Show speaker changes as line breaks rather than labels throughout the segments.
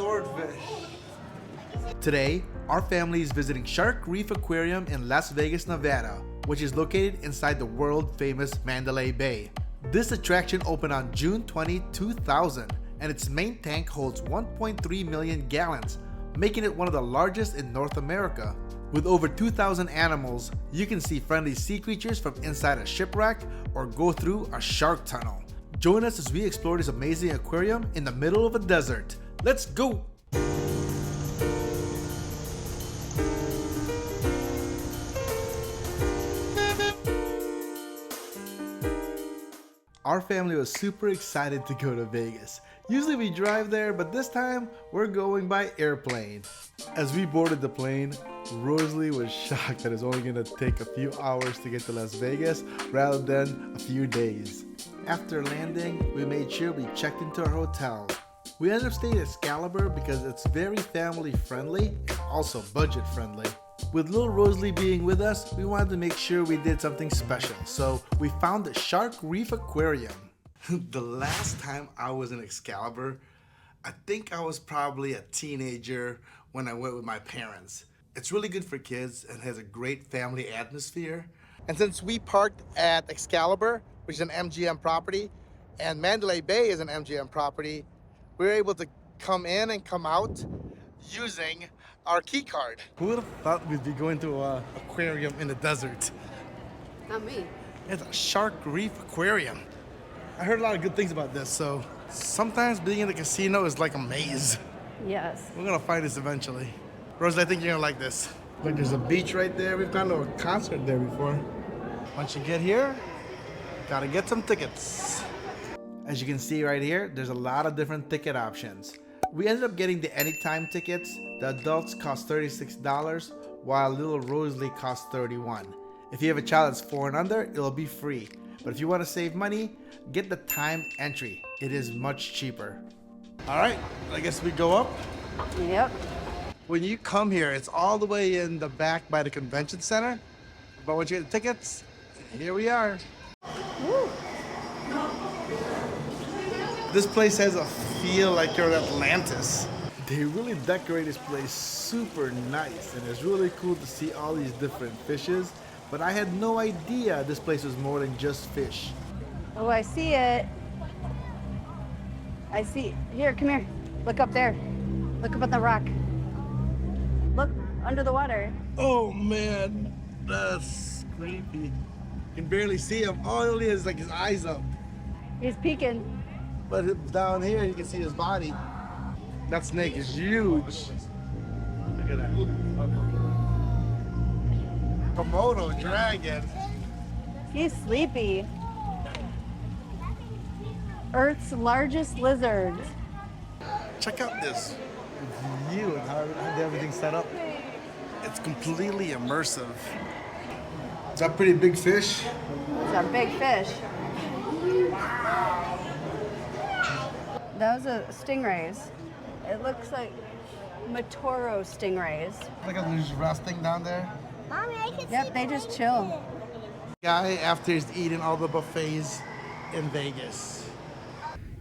swordfish.
Today, our family is visiting Shark Reef Aquarium in Las Vegas, Nevada, which is located inside the world-famous Mandalay Bay. This attraction opened on June 20, 2000, and its main tank holds 1.3 million gallons, making it one of the largest in North America. With over 2,000 animals, you can see friendly sea creatures from inside a shipwreck or go through a shark tunnel. Join us as we explore this amazing aquarium in the middle of a desert. Let's go! Our family was super excited to go to Vegas. Usually we drive there, but this time we're going by airplane. As we boarded the plane, Rosalie was shocked that it's only going to take a few hours to get to Las Vegas rather than a few days. After landing, we made sure we checked into our hotel. We ended up staying at Excalibur because it's very family friendly and also budget friendly. With little Rosalie being with us, we wanted to make sure we did something special, so we found the Shark Reef Aquarium. The last time I was in Excalibur, I think I was probably a teenager when I went with my parents. It's really good for kids and has a great family atmosphere. And since we parked at Excalibur, which is an MGM property, and Mandalay Bay is an MGM property, we were able to come in and come out using our key card. Who would have thought we'd be going to an aquarium in the desert?
Not me.
It's a Shark Reef Aquarium. I heard a lot of good things about this, so sometimes being in the casino is like a maze.
Yes.
We're gonna find this eventually. Rosalie, I think you're gonna like this. Look, there's a beach right there. We've gone to a concert there before. Once you get here, gotta get some tickets. As you can see right here, there's a lot of different ticket options. We ended up getting the anytime tickets. The adults cost $36, while little Rosalie costs $31. If you have a child that's 4 and under, it'll be free. But if you want to save money, get the timed entry. It is much cheaper. All right, I guess we go up.
Yep.
When you come here, it's all the way in the back by the convention center. But once you get the tickets, here we are.
Woo.
This place has a feel like you're at Atlantis. They really decorate this place super nice, and it's really cool to see all these different fishes. But I had no idea this place was more than just fish.
Oh, I see it. I see. Here, come here. Look up there. Look up at the rock. Look under the water.
Oh man, that's creepy. You can barely see him. All he has is like his eyes up.
He's peeking.
But down here, you can see his body. That snake is huge. Look at that. Komodo dragon.
He's sleepy. Earth's largest lizard.
Check out this view and how everything's set up. It's completely immersive. Is that a pretty big fish?
It's a big fish. Those are stingrays. It looks like Matoro stingrays.
Look at them just resting down there.
Mommy, I can see.
Yep, they just chill.
Guy after he's eating all the buffets in Vegas.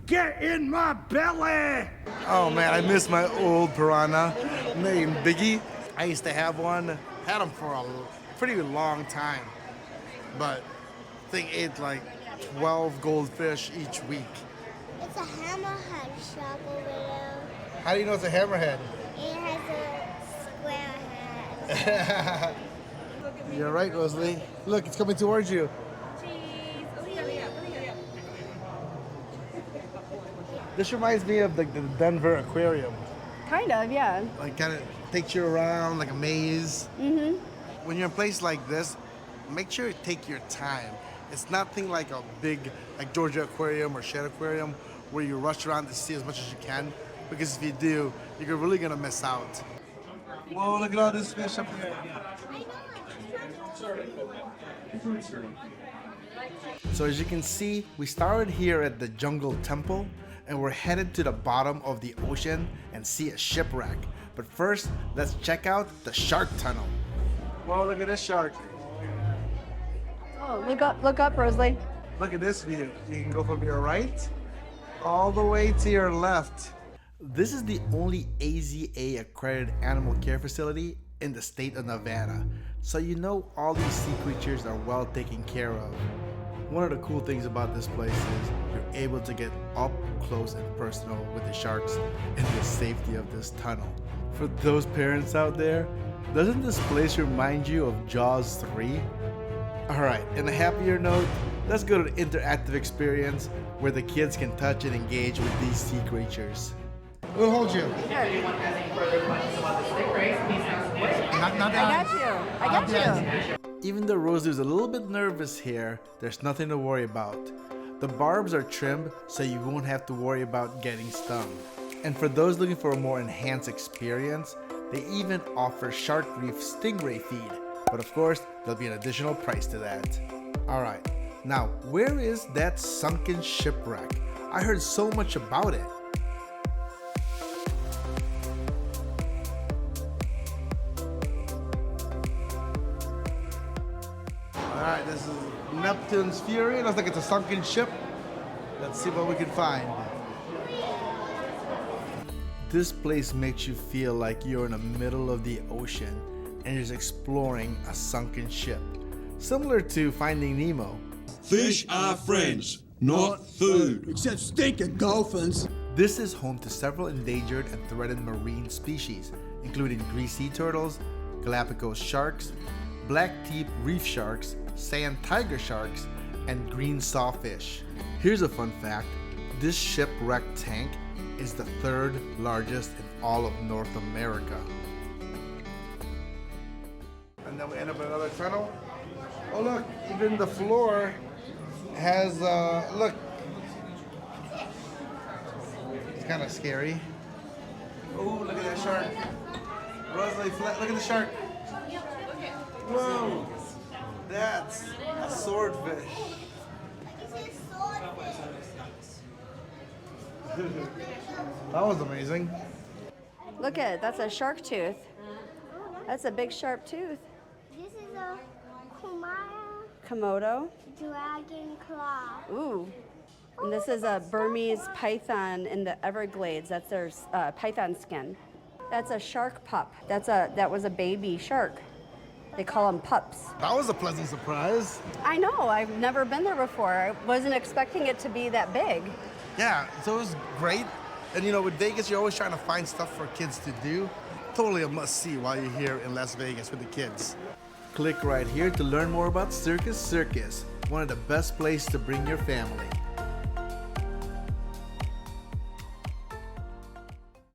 Get in my belly! Oh man, I miss my old piranha named Biggie. I used to have one, had him for a pretty long time, but I think ate like 12 goldfish each week.
It's a hammerhead shark over there.
How do you know it's a hammerhead?
It has a square head.
You're right, Rosalie. Look, it's coming towards you. This reminds me of like the Denver Aquarium.
Kind of, yeah.
Like kind of takes you around like a maze.
Mm-hmm.
When you're in a place like this, make sure you take your time. It's nothing like a big, like Georgia Aquarium or Shed Aquarium, where you rush around to see as much as you can. Because if you do, you're really gonna miss out. Whoa, look at all this fish up here. So as you can see, we started here at the Jungle Temple, and we're headed to the bottom of the ocean and see a shipwreck. But first, let's check out the shark tunnel. Whoa, look at this shark.
Oh, look up, Rosalie.
Look at this view. You can go from your right all the way to your left. This is the only AZA accredited animal care facility in the state of Nevada, so you know all these sea creatures are well taken care of. One of the cool things about this place is you're able to get up close and personal with the sharks in the safety of this tunnel. For those parents out there, doesn't this place remind you of Jaws 3? Alright, in a happier note, let's go to the interactive experience where the kids can touch and engage with these sea creatures. We'll hold you.
I got you.
Even though Rosie was a little bit nervous here, there's nothing to worry about. The barbs are trimmed so you won't have to worry about getting stung. And for those looking for a more enhanced experience, they even offer Shark Reef stingray feed. But of course, there'll be an additional price to that. Alright, now where is that sunken shipwreck? I heard so much about it. Alright, this is Neptune's Fury. Looks like it's a sunken ship. Let's see what we can find. This place makes you feel like you're in the middle of the ocean and you're just exploring a sunken ship. Similar to Finding Nemo.
Fish are friends, not food.
Except stinking dolphins.
This is home to several endangered and threatened marine species, including greased sea turtles, Galapagos sharks, black-tip reef sharks, sand tiger sharks, and green sawfish. Here's a fun fact. This shipwreck tank is the third largest in all of North America. And then we end up in another tunnel. Oh look, even the floor has, look. It's kind of scary. Oh, look at that shark. Rosalie, look at the shark. Whoa, that's a swordfish. That was amazing.
Look at it. That's a shark tooth. That's a big sharp tooth.
This is a
Komodo.
dragon claw.
Ooh. And this is a Burmese python in the Everglades. That's their python skin. That's a shark pup. That was a baby shark. They call them pups.
That was a pleasant surprise.
I know. I've never been there before. I wasn't expecting it to be that big.
Yeah, so it was great. And you know, with Vegas, you're always trying to find stuff for kids to do. Totally a must-see while you're here in Las Vegas with the kids. Click right here to learn more about Circus Circus, one of the best places to bring your family.